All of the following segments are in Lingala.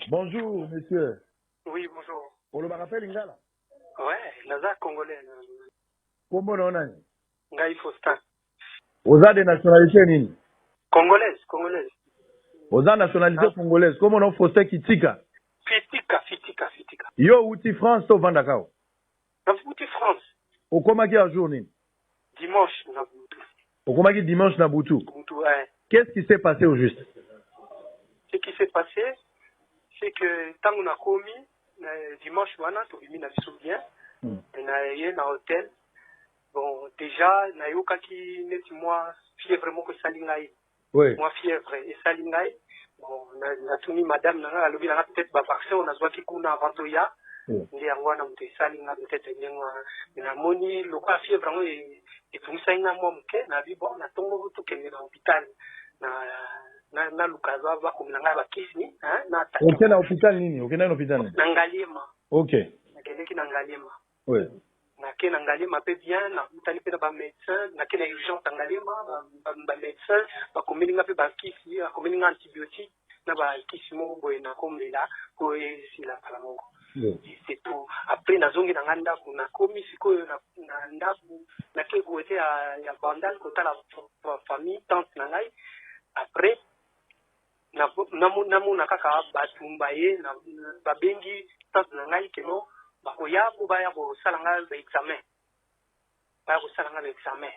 Bonjour, monsieur. Oui, bonjour. On le rappelle, Ingala. Ouais, Naza congolais. Comment on a? Ngaï Faustin. Aux a des nationalités, nini? Congolaise. Aux a nationalité congolaise. Comment on a Faustin Kitika? Fitika. Yo, outi France, au Vandakao. Nabuti France. Au Komaki à journée. Dimanche, Nabuti. Au Komaki dimanche, Nabutu. Ouais. Qu'est-ce qui s'est passé au juste? Ce qui s'est passé, c'est que tant qu'on a commis, dimanche, tu as mis la bien. On a eu un hôtel. Bon, déjà, na yoka qui n'est moi fièvre que salingaï. Oui. Moi fièvre et salingaï. Bon, na tout mis madame na lobi na peut-être ba vaccin on a zoa ki kuna avantoya. Ndi yango na mte salinga peut-être ngwa na moni loka fièvre ngo et tout ça ina mo mke na bi bon na tongo to ke na hôpital na lukaza ba ko na ba kisi hein na ta. OK na hôpital nini? OK na hôpital. Na Ngaliema. OK. Na keleki na Ngaliema. Oui. Na ke na Ngaliema pe bien na mutali pe na ba médecin na ke na urgence na Ngaliema ba médecin ba komelinga pe ba kisi ba komelinga antibiotique na ba kisi mo boye na komela ko esila kala moko. C'est tout. Après na zongi na nganda kuna komi sikoyo na ndaku na ke ko ete ya bandal ko tala famille tante na ngai. Après na kaka batumba ye na babengi tante na ngai keno bakoya ko baya ko salanga ba examen. Baya ko salanga ba examen.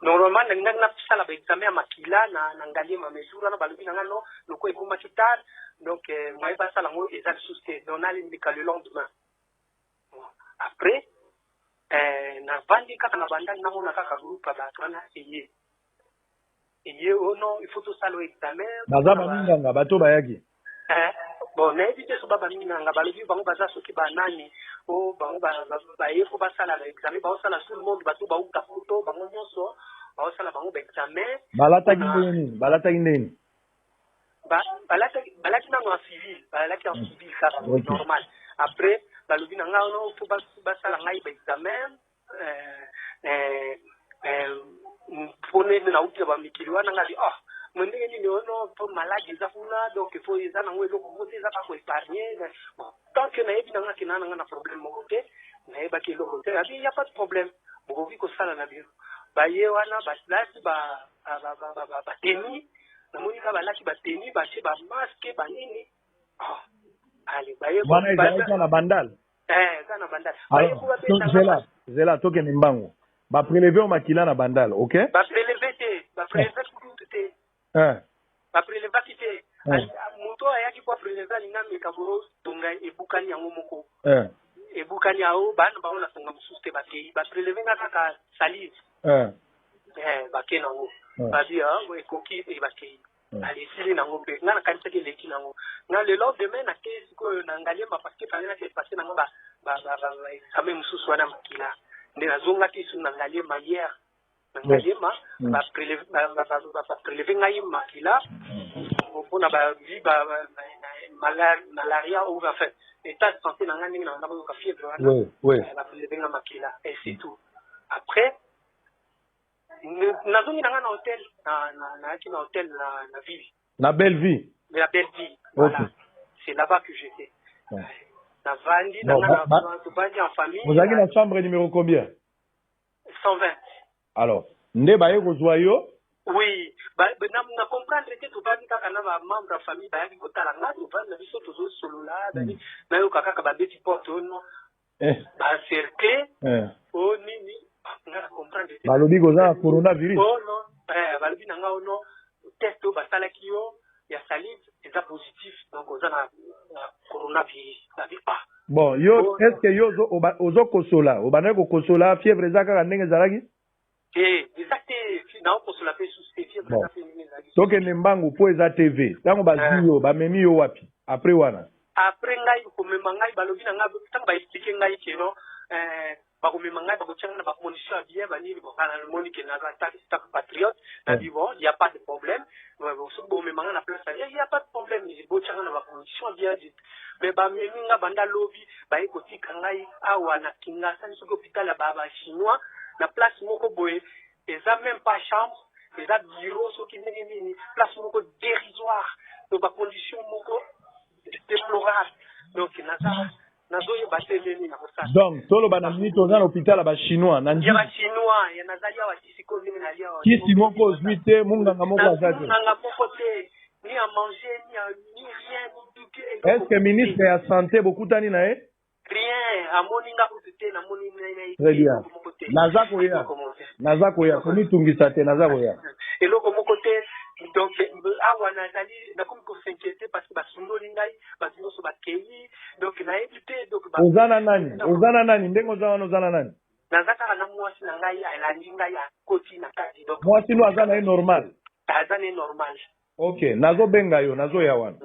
Normalement na sala ba examen makila na Ngaliema mesura na balobi na ngano loko ekuma kitar donc moi ba sala ngo ezali souci donc na lindika le lendemain. Après na vandi kaka na banda na mona kaka groupe ba twana eye ono il faut tout ça le examen Bazaba minganga bato bayaki. Bon na éviter so baba minganga balobi bango baza soki ba nani o bango ba yeko ba sala le examen ba sala tout le monde bato ba uta photo bango nyonso ba sala bango ba examen Balata kindeni. Balaki na en civil, balaki en civil ça normal. Après balobi na nga ono faut ba sala ngai ba examen pone na uti ba mikili wana ngali mwendenge nini ono pour maladie za funa donc il faut isa na ngwe loko mote za ba ko épargner tant que na yebi na nga kinana nga na problème mo te na yeba ki loko te abi y a pas de problème bo vi ko sala na biro ba ye wana ba lati ba teni na moni ka ba lati ba teni ba che ba masque ba nini allez ba ye ko ba na bandal kana bandal ba ye ko ba zela toke ni mbango ba prélever au makila na bandal, OK? Ba prélever tout te ba prélever kite moto ayaki kwa prélever linga mikaboro tunga ebukani yango moko ebukani ao bana ba ona songa mususte ba ke ba prélever ngaka ka salive ba ke nango ba dia we koki e ba ke ali sili nango pe ngana kanisa ke leki nango na le lendemain na ke siko na Ngaliema parce que fallait que passer nango ba examen mususu wana makila nde nazonga kisu na Ngaliema hier na Ngaliema ba prélever ngai makila mpona ba vie ba malaria ou enfin état de santé na ngani na ndako ka fièvre wana ba prélever ngai makila et c'est tout après nazongi na ngana hôtel na ki na hôtel na ville la belle vie voilà c'est là-bas que j'étais na vandi na ngana bandi en famille vous avez la chambre numéro combien? 120. Alors nde baye ko joyo oui na comprendre que tu vas kaka na ba membre de famille ba yaki kotala nga tu vas na biso tozo solola na yo kaka ba beti porte ono ba cercle nini na comprendre balobi goza coronavirus non balobi na nga ono test ba sala kiyo ya salive eza positif donc oza na coronavirus na bi bon yo est-ce que yo ozo kosola obana ko kosola fièvre za kaka ndenge zalaki exactement na kosola pe sous fièvre za pe ndenge zalaki toke nembangu po eza TV tango bazi yo bamemi yo wapi après wana après ngai komema ngai balobi na ngai tango ba expliquer ngai keno bakomema ngai bakotianga na bacondition ya bien banini bokana monique na ta patriote na dit bon il y a pas de problème bomema ngai na place il y a pas de problème botianga na bacondition bien dit mais bamemi nga banda lobi baye kotika ngai awa na kinga sani soki hôpital ya ba chinois na place moko boye eza même pas chambre eza bureau soki ndenge nini place moko dérisoire donc bacondition moko donc nazoyeba te ndeni na kosala donc toloba na minute oza na hôpital ya bachinois na ya bachinois ya nazali awa kisi ko ndenge nalia kisi moko ozwi te munganga moko aza te munganga moko te ni à manger ni rien est-ce que ministre ya santé bokutani na ye rien amoni nga kutu te namoni très bien naza koya komitungisa te naza koya eloko moko te donc awa nazali nakomi kosinquiété parce que basundoli ngai bato nyonso bakei donc nayebi te donc oza na nani ndenge oza wana oza na nani naza kaka na mwasi na ngai alandi ngai akoti na kati donc mwasi no aza na ye normal aza na ye normal ok nazobenga yo nazoya wana